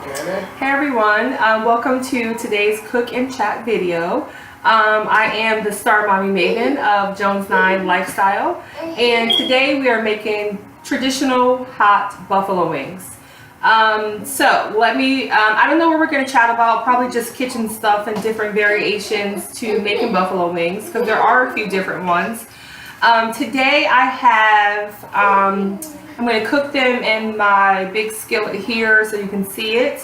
Hey everyone, welcome to today's cook and chat video. I am the star mommy Maven of Jones 9 Lifestyle, and today we are making traditional hot buffalo wings. I don't know what we're going to chat about, probably just kitchen stuff and different variations to making buffalo wings, because there are a few different ones. Today I have, I'm going to cook them in my big skillet here so you can see it.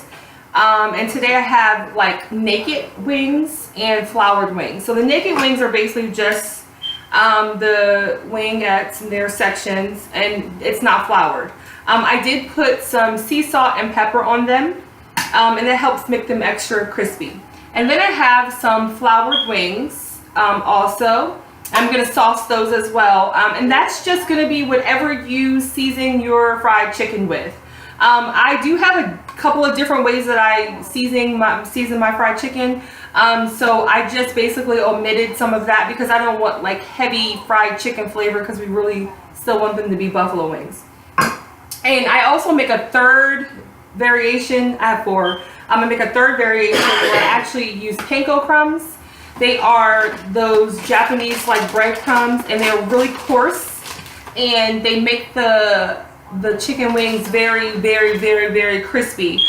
And today I have like naked wings and floured wings. So the naked wings are basically just the wingettes and their sections, and it's not floured. I did put some sea salt and pepper on them, and that helps make them extra crispy. And then I have some floured wings also. I'm going to sauce those as well, and that's just going to be whatever you season your fried chicken with. I do have a couple of different ways that I season my fried chicken, so I just basically omitted some of that because I don't want like heavy fried chicken flavor, because we really still want them to be buffalo wings. And I also make a third variation. I have four. I'm going to make a third variation where I actually use panko crumbs. They are those Japanese like breadcrumbs, and they're really coarse, and they make the chicken wings very, very, very, very crispy.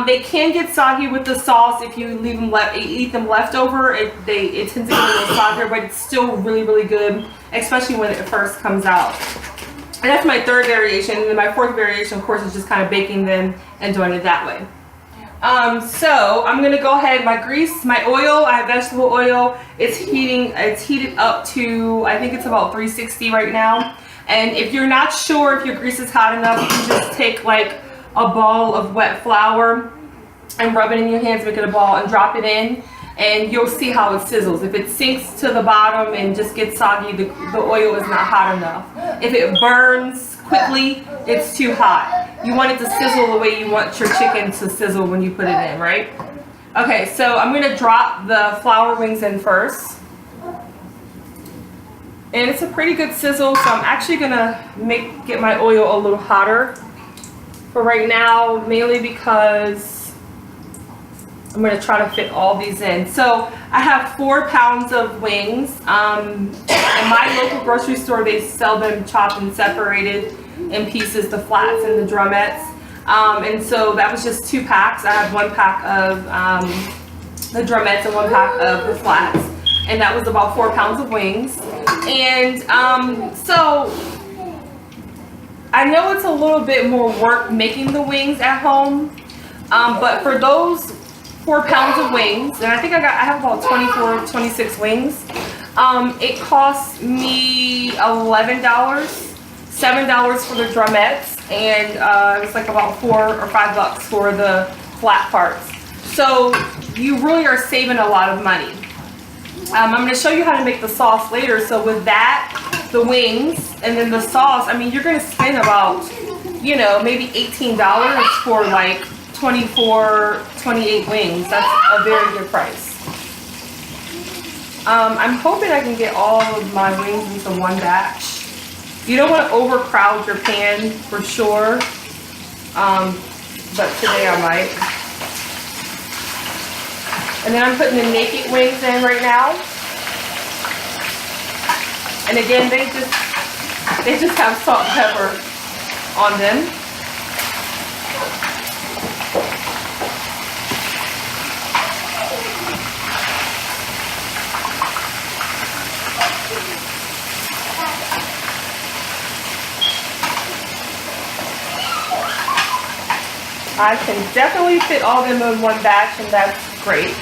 They can get soggy with the sauce if you eat them leftover. It tends to get a little soggier, but it's still really, really good, especially when it first comes out. And that's my third variation. And then my fourth variation, of course, is just kind of baking them and doing it that way. So I'm gonna go ahead. My grease, my oil, I have vegetable oil. It's heated up to, I think it's about 360 right now. And if you're not sure if your grease is hot enough, you can just take like a ball of wet flour and rub it in your hands, make it a ball, and drop it in, and you'll see how it sizzles. If it sinks to the bottom and just gets soggy, the oil is not hot enough. If it burns quickly, it's too hot. You want it to sizzle the way you want your chicken to sizzle when you put it in, right? Okay, so I'm gonna drop the flour wings in first. And it's a pretty good sizzle, so I'm actually gonna get my oil a little hotter for right now, mainly because I'm gonna try to fit all these in. So I have 4 pounds of wings. In my local grocery store, they sell them chopped and separated in pieces, the flats and the drumettes. And so that was just 2 packs. I have 1 pack of the drumettes and 1 pack of the flats. And that was about 4 pounds of wings. And so I know it's a little bit more work making the wings at home, but for those 4 pounds of wings, and I think I have about 24, 26 wings, it cost me $11, $7 for the drumettes, and it was like about $4 or $5 for the flat parts. So you really are saving a lot of money. I'm going to show you how to make the sauce later. So with that, the wings, and then the sauce, I mean, you're going to spend about, you know, maybe $18 for like 24, 28 wings. That's a very good price. I'm hoping I can get all of my wings into one batch. You don't want to overcrowd your pan for sure, but today I might. And then I'm putting the naked wings in right now. And again, they just have salt and pepper on them. I can definitely fit all of them in one batch, and that's great.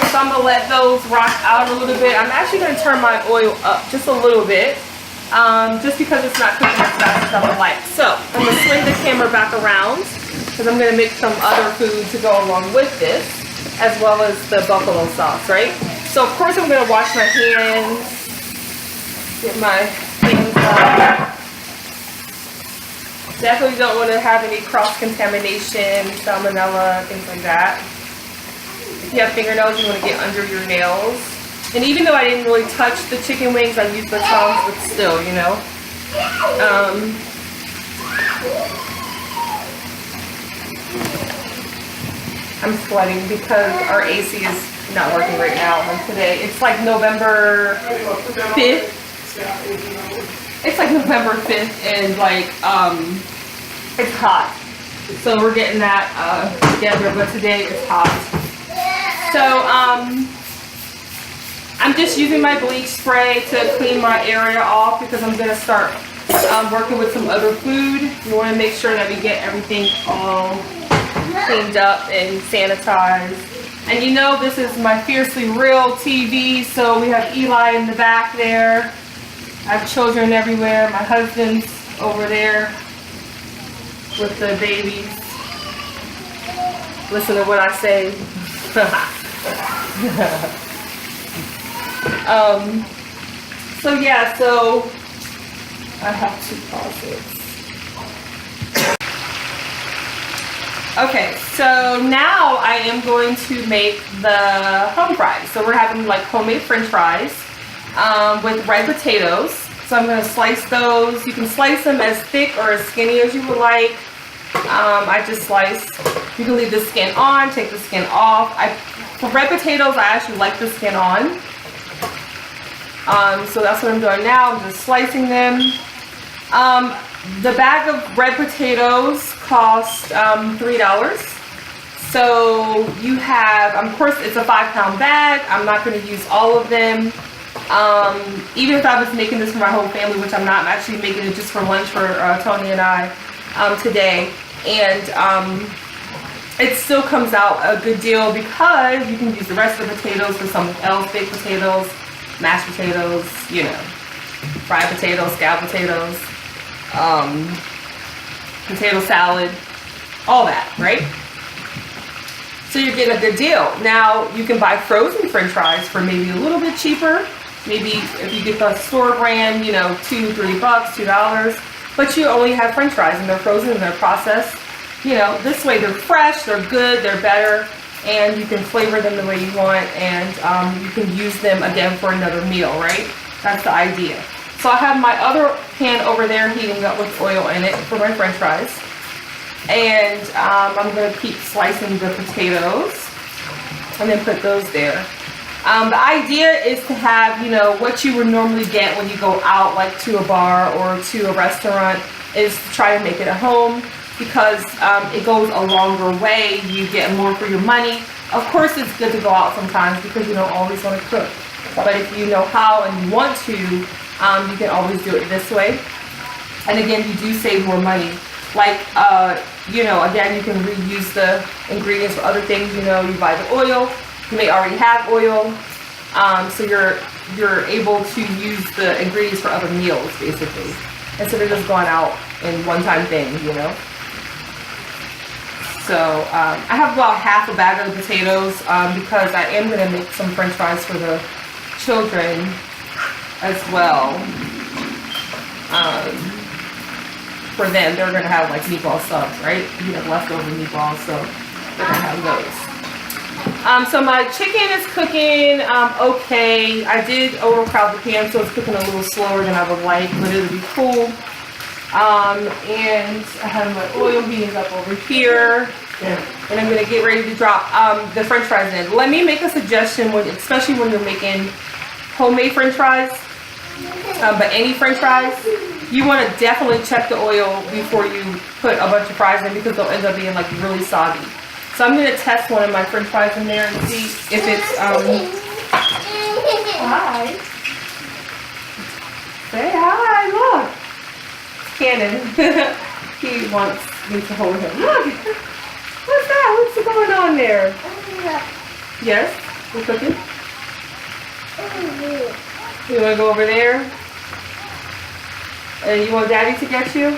So I'm going to let those rock out a little bit. I'm actually going to turn my oil up just a little bit, just because it's not cooking as fast as I would like. So I'm going to swing the camera back around, because I'm going to make some other food to go along with this, as well as the buffalo sauce, right? So of course I'm going to wash my hands, get my things out. Definitely don't want to have any cross-contamination, salmonella, things like that. If you have fingernails, you want to get under your nails. And even though I didn't really touch the chicken wings, I used the tongs, but still, you know. I'm sweating because our AC is not working right now. And today it's like November 5th. It's like November 5th, and like it's hot. So we're getting that together, but today it's hot. So I'm just using my bleach spray to clean my area off because I'm gonna start working with some other food. We want to make sure that we get everything all cleaned up and sanitized. And you know, this is my Fiercely Real TV, so we have Eli in the back there. I have children everywhere. My husband's over there with the babies. Listen to what I say. So yeah, so I have 2 closets. Okay, so now I am going to make the home fries. So we're having like homemade French fries with red potatoes. So I'm going to slice those. You can slice them as thick or as skinny as you would like. I just slice. You can leave the skin on, take the skin off. For red potatoes, I actually like the skin on. So that's what I'm doing now. I'm just slicing them. The bag of red potatoes cost $3. So you have, of course, it's a 5-pound bag. I'm not going to use all of them. Even if I was making this for my whole family, which I'm not, I'm actually making it just for lunch for Tony and I today. And it still comes out a good deal because you can use the rest of the potatoes for something else. Baked potatoes, mashed potatoes, you know, fried potatoes, scalloped potatoes, potato salad, all that, right? So you're getting a good deal. Now you can buy frozen French fries for maybe a little bit cheaper. Maybe if you get the store brand, you know, $2, $3, $2, but you only have French fries and they're frozen and they're processed. You know, this way they're fresh, they're good, they're better, and you can flavor them the way you want, and you can use them again for another meal, right? That's the idea. So I have my other pan over there heating up with oil in it for my French fries. And I'm going to keep slicing the potatoes and then put those there. The idea is to have, you know, what you would normally get when you go out, like to a bar or to a restaurant, is to try to make it at home because it goes a longer way. You get more for your money. Of course, it's good to go out sometimes because you don't always want to cook. But if you know how and you want to, you can always do it this way. And again, you do save more money. Like, you know, again, you can reuse the ingredients for other things. You know, you buy the oil. You may already have oil. So you're able to use the ingredients for other meals, basically, instead of just going out in one-time things, you know. So I have about half a bag of the potatoes because I am going to make some French fries for the children as well. For them, they're going to have like meatball subs, right? You have leftover meatballs, so they're going to have those. So my chicken is cooking okay. I did overcrowd the pan, so it's cooking a little slower than I would like, but it'll be cool. And I have my oil heating up over here. And I'm going to get ready to drop the French fries in. Let me make a suggestion, especially when you're making homemade French fries, but any French fries, you want to definitely check the oil before you put a bunch of fries in because they'll end up being like really soggy. So I'm going to test one of my French fries in there and see if it's, hi. Say hi, look. Cannon. He wants me to hold him. Look. What's that? What's going on there? Yes? We're cooking? You want to go over there? And you want Daddy to get you?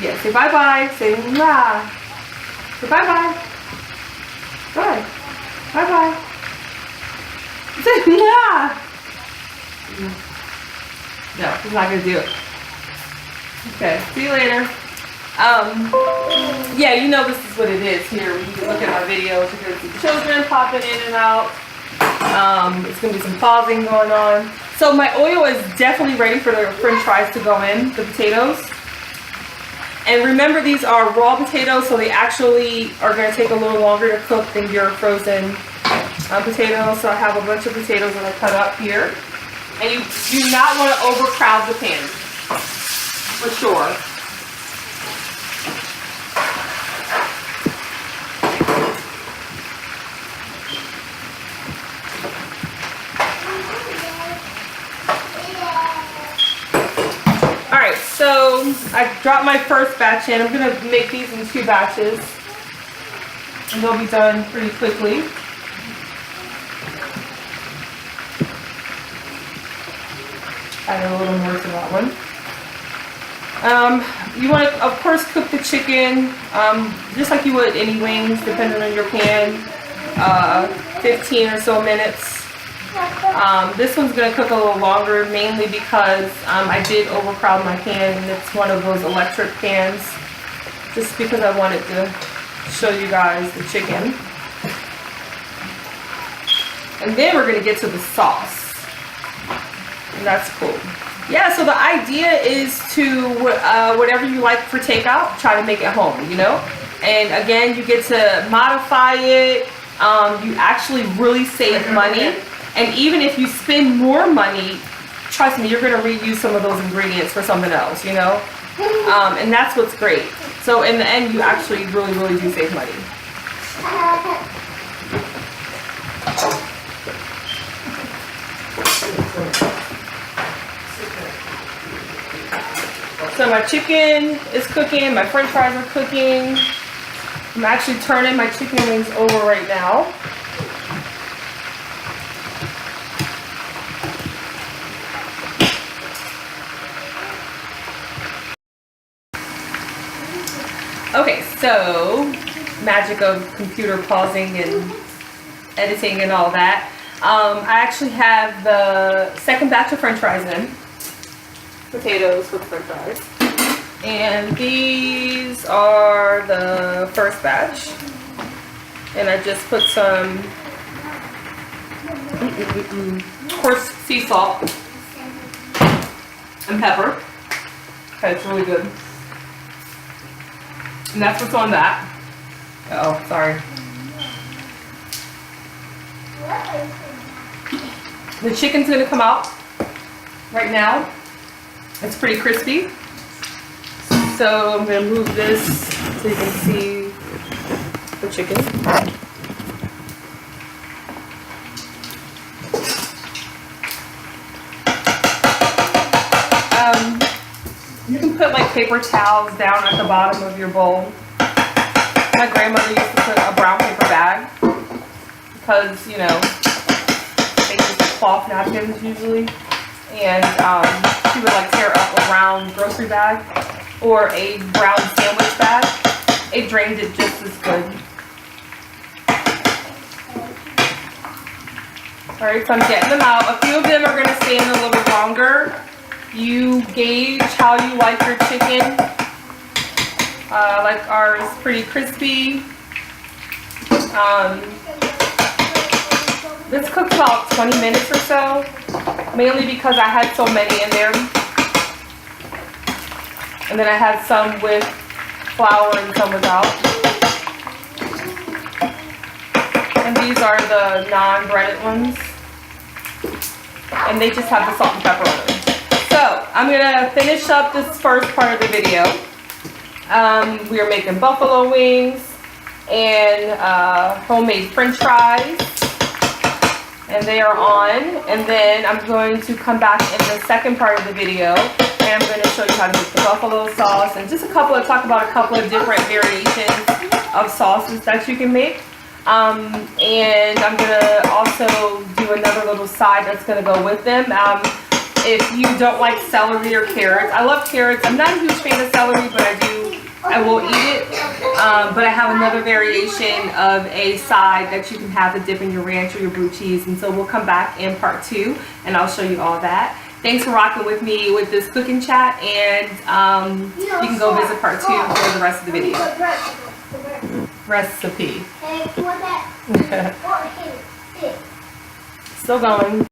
Yes. Say bye-bye. Say mwah. Say bye-bye. Good. Bye-bye. Say mwah. No, he's not going to do it. Okay. See you later. Yeah, you know this is what it is here. When you look at my videos, you're going to see children popping in and out. It's going to be some pausing going on. So my oil is definitely ready for the French fries to go in, the potatoes. And remember, these are raw potatoes, so they actually are going to take a little longer to cook than your frozen potatoes. So I have a bunch of potatoes that I cut up here. And you do not want to overcrowd the pan, for sure. Alright, so I dropped my first batch in. I'm going to make these in 2 batches. And they'll be done pretty quickly. Add a little more to that one. You want to, of course, cook the chicken just like you would any wings, depending on your pan. 15 or so minutes. This one's going to cook a little longer, mainly because I did overcrowd my pan, and it's one of those electric pans, just because I wanted to show you guys the chicken. And then we're going to get to the sauce. And that's cool. Yeah, so the idea is to, whatever you like for takeout, try to make it home, you know? And again, you get to modify it. You actually really save money. And even if you spend more money, trust me, you're going to reuse some of those ingredients for something else, you know? And that's what's great. So in the end, you actually really, really do save money. So my chicken is cooking, my french fries are cooking. I'm actually turning my chicken wings over right now. Okay, so magic of computer pausing and editing and all that. I actually have the second batch of french fries in. Potatoes with french fries. And these are the first batch. And I just put some coarse sea salt and pepper. Okay, it's really good. And that's what's on that. Oh, sorry. The chicken's gonna come out right now. It's pretty crispy. So I'm gonna move this so you can see the chicken. You can put like paper towels down at the bottom of your bowl. My grandmother used to put a brown paper bag because, you know, they use like cloth napkins usually. And she would like tear up a brown grocery bag or a brown sandwich bag. It drained it just as good. Alright, so I'm getting them out. A few of them are going to stay in a little bit longer. You gauge how you like your chicken. Like ours, pretty crispy. This cooked about 20 minutes or so, mainly because I had so many in there. And then I had some with flour and some without. And these are the non-breaded ones. And they just have the salt and pepper on them. So, I'm going to finish up this first part of the video. We are making buffalo wings and homemade french fries. And they are on. And then I'm going to come back in the second part of the video. And I'm going to show you how to make the buffalo sauce. And just talk about a couple of different variations of sauces that you can make. And I'm going to also do another little side that's going to go with them. If you don't like celery or carrots, I love carrots. I'm not a huge fan of celery, but I will eat it. But I have another variation of a side that you can have to dip in your ranch or your blue cheese. And so we'll come back in part 2 and I'll show you all that. Thanks for rocking with me with this cooking chat, and you can go visit part 2 for the rest of the video. Recipe. Still going.